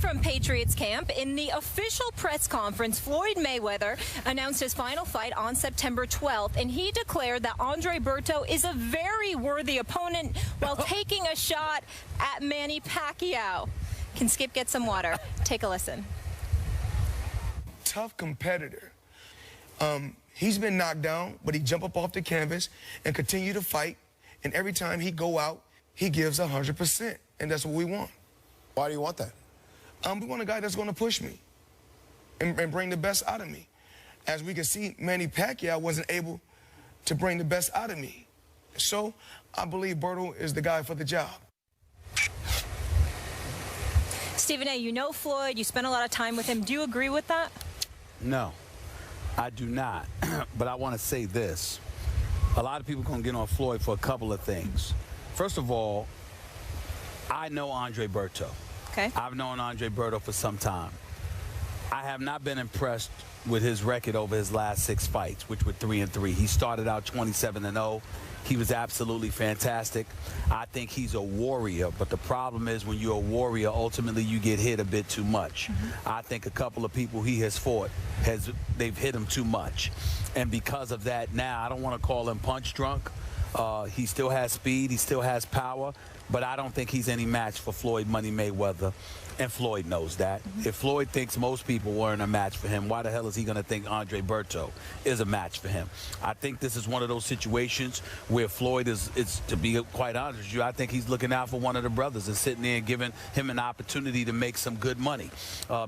from Patriots camp. In the official press conference, Floyd Mayweather announced his final fight on September 12th, and he declared that Andre Berto is a very worthy opponent while taking a shot at Manny Pacquiao. Can Skip get some water? Take a listen. Tough competitor. He's been knocked down, but he jump up off the canvas and continue to fight. And every time he go out, he gives 100%, and that's what we want. Why do you want that? We want a guy that's going to push me and bring the best out of me. As we can see, Manny Pacquiao wasn't able to bring the best out of me. So I believe Berto is the guy for the job. Stephen A., you know Floyd. You spent a lot of time with him. Do you agree with that? No, I do not. But I want to say this. A lot of people going to get on Floyd for a couple of things. First of all, I know Andre Berto. Okay. I've known Andre Berto for some time. I have not been impressed with his record over his last 6 fights, which were 3-3. He started out 27-0. He was absolutely fantastic. I think he's a warrior, but the problem is when you're a warrior, ultimately you get hit a bit too much. I think a couple of people he has fought, they've hit him too much. And because of that, now I don't want to call him punch drunk. He still has speed, he still has power, but I don't think he's any match for Floyd Money Mayweather, and Floyd knows that. If Floyd thinks most people weren't a match for him, why the hell is he going to think Andre Berto is a match for him? I think this is one of those situations where Floyd is, to be quite honest with you, I think he's looking out for one of the brothers and sitting there and giving him an opportunity to make some good money,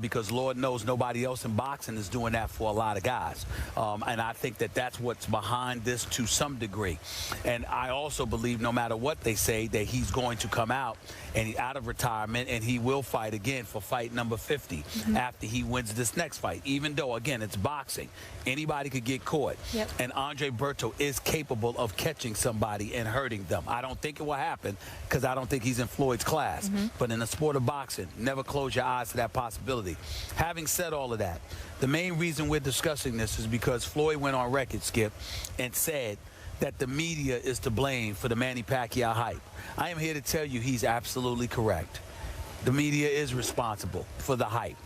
because Lord knows nobody else in boxing is doing that for a lot of guys. And I think that that's what's behind this to some degree. And I also believe no matter what they say, that he's going to come out and out of retirement, and he will fight again for fight number 50 after he wins this next fight. Even though, again, it's boxing. Anybody could get caught. And Andre Berto is capable of catching somebody and hurting them. I don't think it will happen because I don't think he's in Floyd's class. But in the sport of boxing, never close your eyes to that possibility. Having said all of that, the main reason we're discussing this is because Floyd went on record, Skip, and said that the media is to blame for the Manny Pacquiao hype. I am here to tell you he's absolutely correct. The media is responsible for the hype,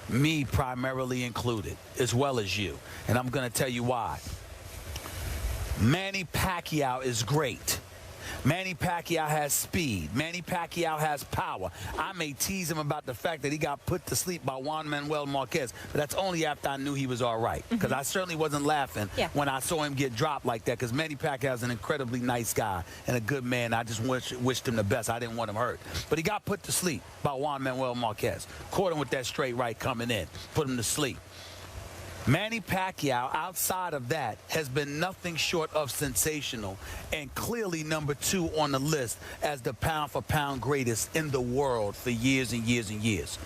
me primarily included, as well as you. And I'm going to tell you why. Manny Pacquiao is great. Manny Pacquiao has speed. Manny Pacquiao has power. I may tease him about the fact that he got put to sleep by Juan Manuel Marquez, but that's only after I knew he was all right, because I certainly wasn't laughing when I saw him get dropped like that, because Manny Pacquiao is an incredibly nice guy and a good man. I just wished him the best. I didn't want him hurt. But he got put to sleep by Juan Manuel Marquez. Caught him with that straight right coming in. Put him to sleep. Manny Pacquiao, outside of that, has been nothing short of sensational and clearly number 2 on the list as the pound-for-pound greatest in the world for years and years and years.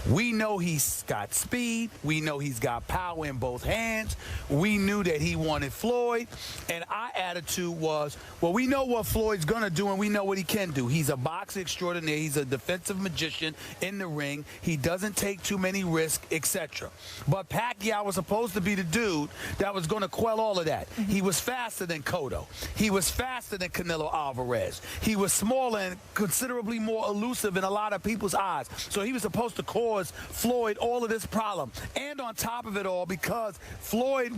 We know he's got speed. We know he's got power in both hands. We knew that he wanted Floyd. And our attitude was, well, we know what Floyd's going to do and we know what he can do. He's a boxer extraordinaire. He's a defensive magician in the ring. He doesn't take too many risks, etc. But Pacquiao was supposed to be the dude that was going to quell all of that. He was faster than Cotto. He was faster than Canelo Alvarez. He was smaller and considerably more elusive in a lot of people's eyes. So he was supposed to cause Floyd all of this problem. And on top of it all, because Floyd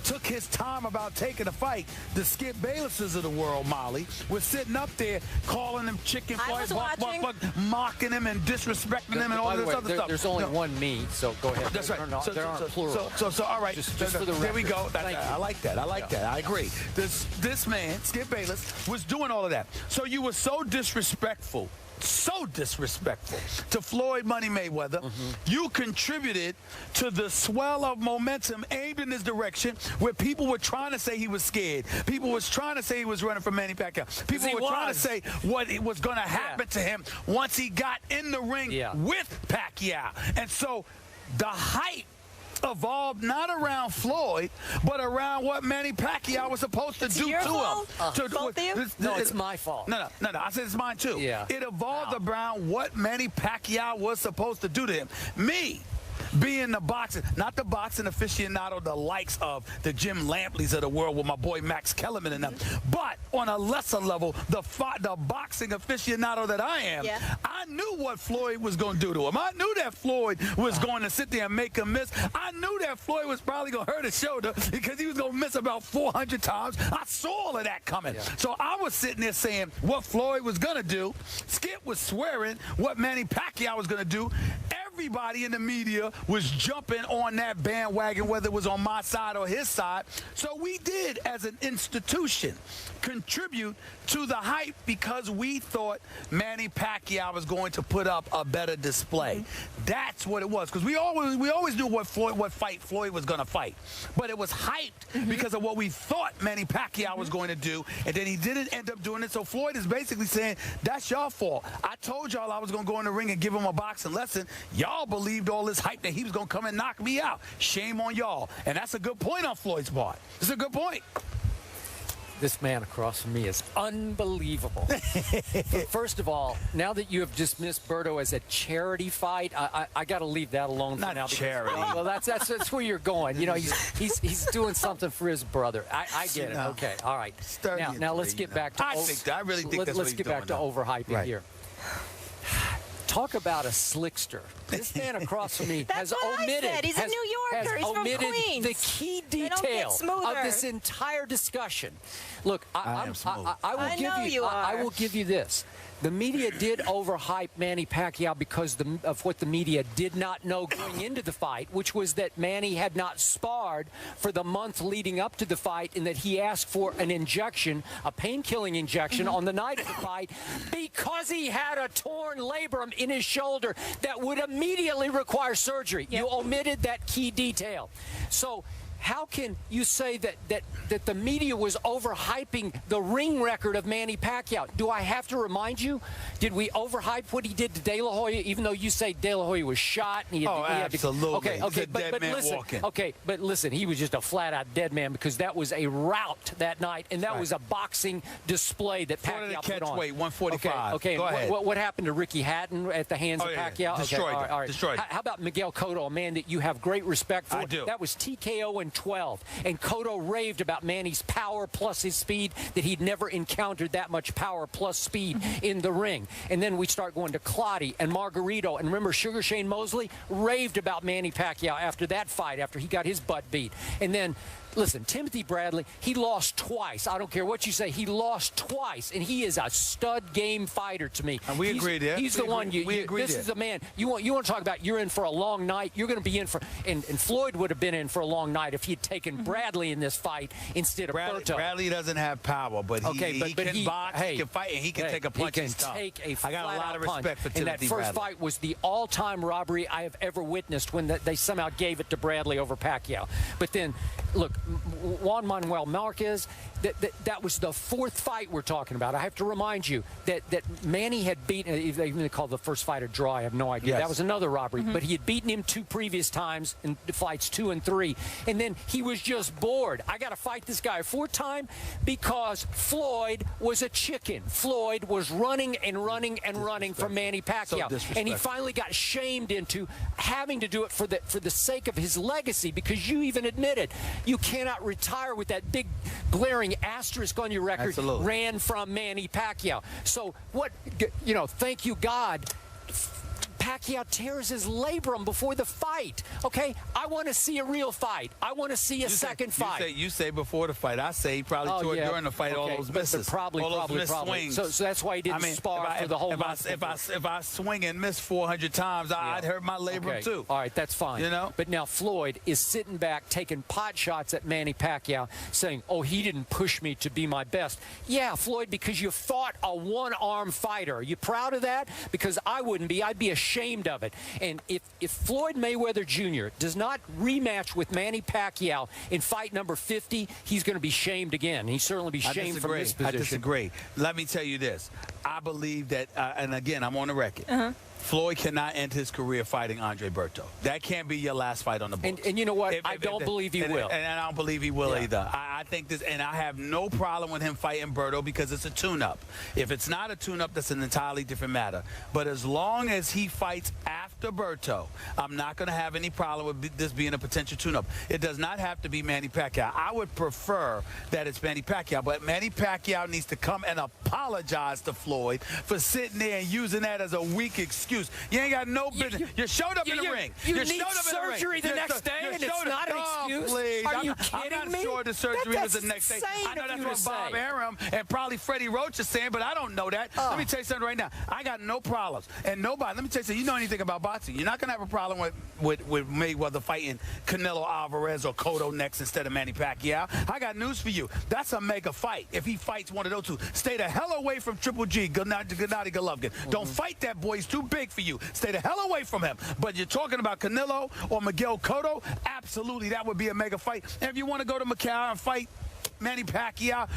took his time about taking a fight, the Skip Baylesses of the world, Molly, was sitting up there calling him chicken flies, mocking him and disrespecting him and all this other stuff. There's only one me, so go ahead. That's right. There aren't plural. So all right. Just for the record. There we go. I like that. I like that. I agree. This man, Skip Bayless, was doing all of that. So you were so disrespectful to Floyd Money Mayweather. You contributed to the swell of momentum aimed in his direction, where people were trying to say he was scared. People was trying to say he was running from Manny Pacquiao. People were trying to say what was going to happen to him once he got in the ring with Pacquiao. And so the hype evolved not around Floyd, but around what Manny Pacquiao was supposed to do to him. No, it's my fault. No. I said it's mine too. It evolved around what Manny Pacquiao was supposed to do to him. Me, being the boxing, not the boxing aficionado, the likes of the Jim Lampleys of the world with my boy Max Kellerman and them, but on a lesser level, the boxing aficionado that I am, I knew what Floyd was going to do to him. I knew that Floyd was going to sit there and make him miss. I knew that Floyd was probably going to hurt his shoulder because he was going to miss about 400 times. I saw all of that coming. So I was sitting there saying what Floyd was going to do. Skip was swearing what Manny Pacquiao was going to do. Everybody in the media was jumping on that bandwagon, whether it was on my side or his side. So we did, as an institution, contribute to the hype because we thought Manny Pacquiao was going to put up a better display. That's what it was, because we always knew what fight Floyd was going to fight, but it was hyped because of what we thought Manny Pacquiao was going to do, and then he didn't end up doing it. So Floyd is basically saying, that's your fault. I told y'all I was going to go in the ring and give him a boxing lesson. Y'all believed all this hype that he was going to come and knock me out. Shame on y'all. And that's a good point on Floyd's part. It's a good point. This man across from me is unbelievable. First of all, now that you have dismissed Berto as a charity fight, I got to leave that alone for now. Not charity. Well, that's where you're going. You know, he's doing something for his brother. I get it. Okay, all right. Now let's get back to. I really think that's what he's doing. Let's get back to overhyping here. Talk about a slickster. This man across from me has omitted. I said. He's a New Yorker. He's from Queens. The key detail of this entire discussion. Look, I will give you this. The media did overhype Manny Pacquiao because of what the media did not know going into the fight, which was that Manny had not sparred for the month leading up to the fight, and that he asked for an injection, a pain-killing injection, on the night of the fight because he had a torn labrum in his shoulder that would immediately require surgery. You omitted that key detail. So how can you say that the media was overhyping the ring record of Manny Pacquiao? Do I have to remind you? Did we overhype what he did to De La Hoya, even though you say De La Hoya was shot? And he had absolutely. But listen, he was just a flat-out dead man because that was a rout that night, and that was a boxing display that Pacquiao put on. Weight 145. Okay. Go ahead. What happened to Ricky Hatton at the hands of Pacquiao? Destroyed. All right. Destroyed. How about Miguel Cotto, a man that you have great respect for? I do. That was TKO in 12, and Cotto raved about Manny's power plus his speed, that he'd never encountered that much power plus speed in the ring. And then we start going to Clottey and Margarito, and remember Sugar Shane Mosley raved about Manny Pacquiao after that fight, after he got his butt beat. And then listen, Timothy Bradley, he lost twice. I don't care what you say. He lost twice, and he is a stud game fighter to me. And we agree there. He's the one. This is the man. You want to talk about you're in for a long night. You're going to be in for, and Floyd would have been in for a long night if he had taken Bradley in this fight instead of Berto. Bradley doesn't have power, but he can box, he can fight, and he can take a punch. He can take a I got a lot of respect for Timothy Bradley. And that first fight was the all-time robbery I have ever witnessed when they somehow gave it to Bradley over Pacquiao. But then, look, Juan Manuel Marquez, that was the fourth fight we're talking about. I have to remind you that Manny had beaten, they even called the first fight a draw, I have no idea. Yes. That was another robbery. But he had beaten him 2 previous times in fights 2 and 3. And then he was just bored. I got to fight this guy a 4th time because Floyd was a chicken. Floyd was running and running and running from Manny Pacquiao. So and he finally got shamed into having to do it for the sake of his legacy, because you even admitted you cannot retire with that big glaring asterisk on your record. Absolutely. Ran from Manny Pacquiao. So what, thank you God, Pacquiao tears his labrum before the fight. Okay, I want to see a real fight. I want to see a second fight. You say before the fight. I say he probably tore it during the fight. All those misses, probably swings. So that's why he didn't spar for the whole month. If I swing and miss 400 times, I'd hurt my labrum too. All right, that's fine. But now Floyd is sitting back, taking pot shots at Manny Pacquiao, saying, "Oh, he didn't push me to be my best." Yeah, Floyd, because you fought a one-arm fighter. Are you proud of that? Because I wouldn't be. I'd be ashamed of it. And if Floyd Mayweather Jr. does not rematch with Manny Pacquiao in fight number 50, he's going to be shamed again. He'll certainly be shamed from this position. I disagree. Let me tell you this. I believe that, and again, I'm on the record. Floyd cannot end his career fighting Andre Berto. That can't be your last fight on the books. And you know what? I don't believe he will. And I don't believe he will either. I think this, and I have no problem with him fighting Berto because it's a tune-up. If it's not a tune-up, that's an entirely different matter. But as long as he fights after Berto, I'm not going to have any problem with this being a potential tune-up. It does not have to be Manny Pacquiao. I would prefer that it's Manny Pacquiao, but Manny Pacquiao needs to come and apologize to Floyd for sitting there and using that as a weak excuse. You ain't got no business. You showed up in the ring. You need surgery the next day, and it's not an excuse? Please. Are you kidding me? I'm not sure the surgery was the next day. I know that's what Bob Arum and probably Freddie Roach is saying, but I don't know that. Let me tell you something right now. I got no problems. And nobody, let me tell you something, you know anything about boxing, you're not going to have a problem with Mayweather fighting Canelo Alvarez or Cotto next instead of Manny Pacquiao. I got news for you. That's a mega fight. If he fights one of those two, stay the hell away from Triple G, Gennady Golovkin. Don't fight that boy. He's too big for you. Stay the hell away from him. But you're talking about Canelo or Miguel Cotto, absolutely, that would be a mega fight. And if you want to go to Macau and fight Manny Pacquiao,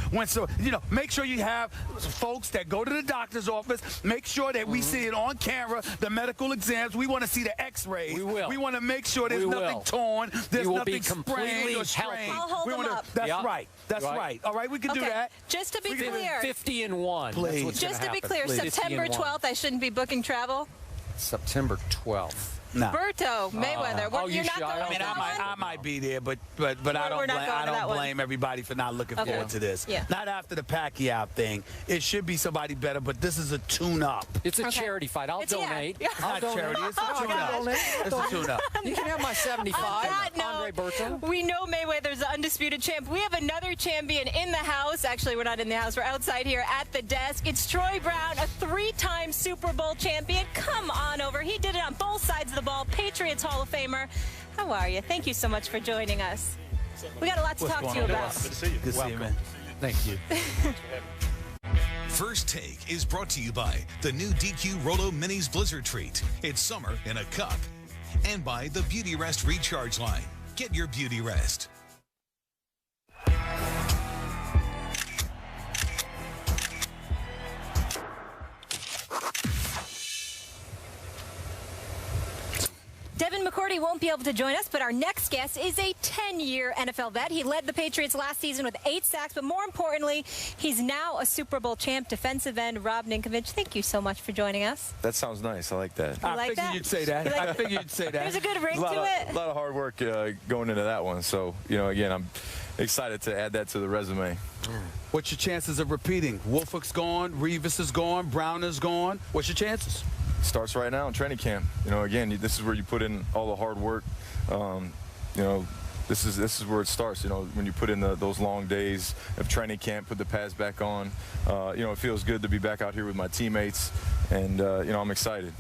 make sure you have folks that go to the doctor's office. Make sure that we see it on camera, the medical exams. We want to see the x-rays. We will. We want to make sure there's nothing torn, there's nothing sprained or strained. I'll hold them up. That's right. That's right. All right, we can do that. Just to be clear. 50-1. Please. Just to be clear, September 12th, I shouldn't be booking travel? September 12th. No. Berto, Mayweather. You're not going I mean, I might be there, but I don't blame everybody for not looking forward to this. Yeah. Not after the Pacquiao thing. It should be somebody better, but this is a tune-up. It's a charity fight. I'll donate. Yeah. Not charity. It's a tune-up. It's a tune-up. You can have my 75, Andre Berto. We know Mayweather's the undisputed champ. We have another champion in the house. Actually, we're not in the house. We're outside here at the desk. It's Troy Brown, a 3-time Super Bowl champion. Come on over. He did it on both sides of the ball. Patriots Hall of Famer. How are you? Thank you so much for joining us. We got a lot to talk to you about. Good to see you. Good to see you, man. Thank you. First Take is brought to you by the new DQ Rolo Minis Blizzard Treat. It's summer in a cup. And by the Beauty Rest Recharge Line. Get your beauty rest. Devin McCourty won't be able to join us, but our next guest is a 10-year NFL vet. He led the Patriots last season with 8 sacks, but more importantly, he's now a Super Bowl champ. Defensive end Rob Ninkovich, thank you so much for joining us. That sounds nice. I like that. I figured you'd say that. I figured you'd say that. There's a good ring to it. A lot of hard work going into that one. So, again, I'm excited to add that to the resume. What's your chances of repeating? Wolford's gone, Revis is gone, Brown is gone. What's your chances? Starts right now in training camp. Again, this is where you put in all the hard work. This is where it starts. When you put in those long days of training camp, put the pads back on. It feels good to be back out here with my teammates, and I'm excited.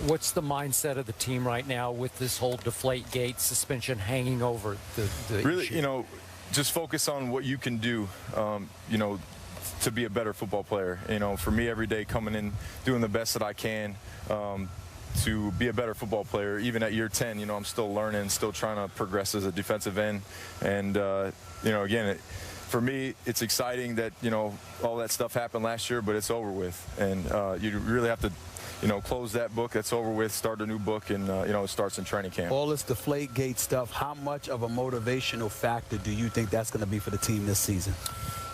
What's the mindset of the team right now with this whole Deflategate suspension hanging over the really issue? Just focus on what you can do. To be a better football player. For me, every day coming in, doing the best that I can to be a better football player. Even at year 10, I'm still learning, still trying to progress as a defensive end. And, again, for me, it's exciting that, all that stuff happened last year, but it's over with. And you really have to, close that book. That's over with, start a new book, and, it starts in training camp. All this Deflategate stuff, how much of a motivational factor do you think that's going to be for the team this season?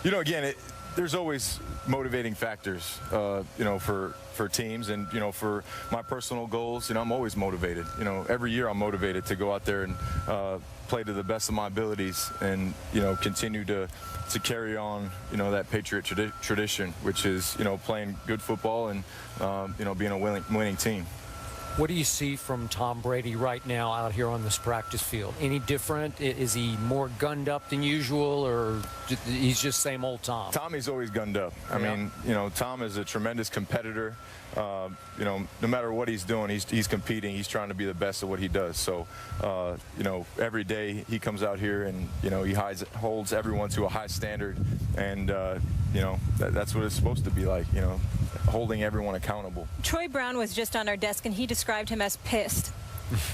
Again, there's always motivating factors, for teams, and for my personal goals. I'm always motivated. Every year I'm motivated to go out there and play to the best of my abilities, and continue to carry on that Patriot tradition, which is playing good football and being a winning team. What do you see from Tom Brady right now out here on this practice field? Any different? Is he more gunned up than usual, or he's just same old Tom? Tommy's always gunned up. I mean, Tom is a tremendous competitor. No matter what he's doing, he's competing. He's trying to be the best at what he does. So, every day he comes out here and, he holds everyone to a high standard. And, that's what it's supposed to be like, holding everyone accountable. Troy Brown was just on our desk, and he described him as pissed.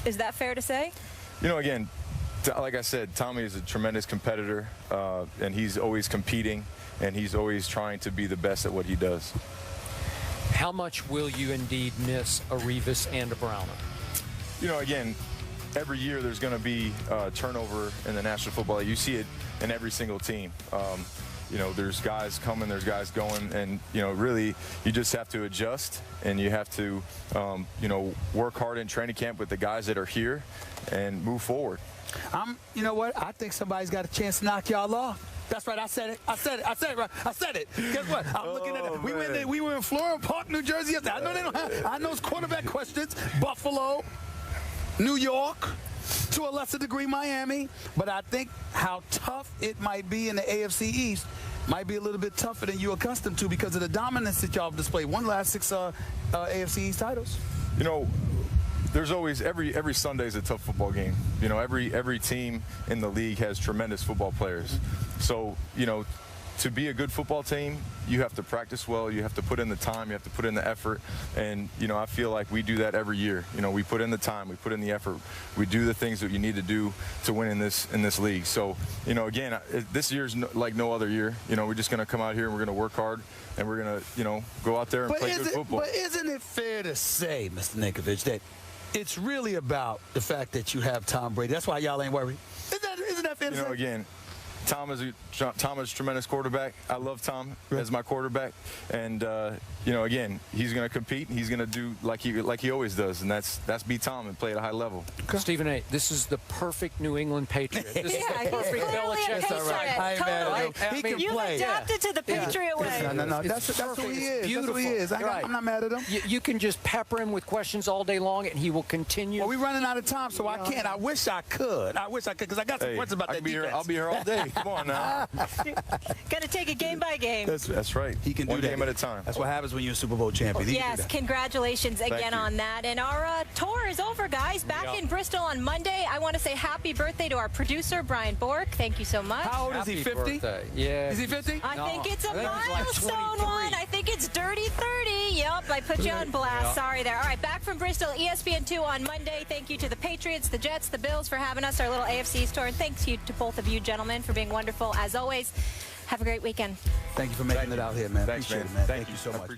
Is that fair to say? Again, like I said, Tommy is a tremendous competitor, and he's always competing, and he's always trying to be the best at what he does. How much will you indeed miss a Revis and a Browner? You know, again, every year there's going to be turnover in the National Football League. You see it in every single team. You know, there's guys coming, there's guys going, and, you know, really you just have to adjust, and you have to, you know, work hard in training camp with the guys that are here and move forward. You know what? I think somebody's got a chance to knock y'all off. That's right. I said it. I said it. I said it. Right. I said it. Guess what? I'm looking at it. We were in Florida Park, New Jersey yesterday. I know they don't have. I know it's quarterback questions. Buffalo, New York, to a lesser degree Miami. But I think how tough it might be in the AFC East might be a little bit tougher than you're accustomed to because of the dominance that y'all have displayed. Won the last 6 AFC East titles. You know, there's always every Sunday is a tough football game. You know, every team in the league has tremendous football players. So, you know, to be a good football team, you have to practice well, you have to put in the time, you have to put in the effort, and, you know, I feel like we do that every year. You know, we put in the time, we put in the effort, we do the things that you need to do to win in this league. So, you know, again, this year's like no other year. You know, we're just going to come out here and we're going to work hard, and we're going to, you know, go out there and play good football. But isn't it fair to say, Mr. Ninkovich, that it's really about the fact that you have Tom Brady? That's why y'all ain't worried. Isn't that fair to say? You know, again, Tom is a tremendous quarterback. I love Tom as my quarterback, and you know, again, he's going to compete. He's going to do like he always does, and that's beat Tom and play at a high level. Okay. Stephen A., this is the perfect New England Patriot. This is the perfect Belichick. That's right. He can you play. Adapted to the Patriot way. No. That's who he is. Beautiful. That's who he is. I'm not mad at him. You can just pepper him with questions all day long, and he will continue. Well, we're running out of time, so I can't. I wish I could. Because I got some questions about that defense. I'll be here all day. Come on now. Got to take it game by game. That's right. He can do One that. game at a time. That's what happens when you're a Super Bowl champion. Yes, congratulations again on that. And our tour is over, guys. Back in Bristol on Monday. I want to say happy birthday to our producer, Brian Bork. Thank you so much. How old is he, 50? Yeah. Is he 50? I think it's a milestone like one. I think it's Dirty 30. Yep, I put you on blast. Sorry there. All right, back from Bristol, ESPN2 on Monday. Thank you to the Patriots, the Jets, the Bills for having us, our little AFC tour. And thanks you to both of you gentlemen for being wonderful as always. Have a great weekend. Thank you for making it out here, man. Thanks, Appreciate man. it, man. Thank Thank you so much.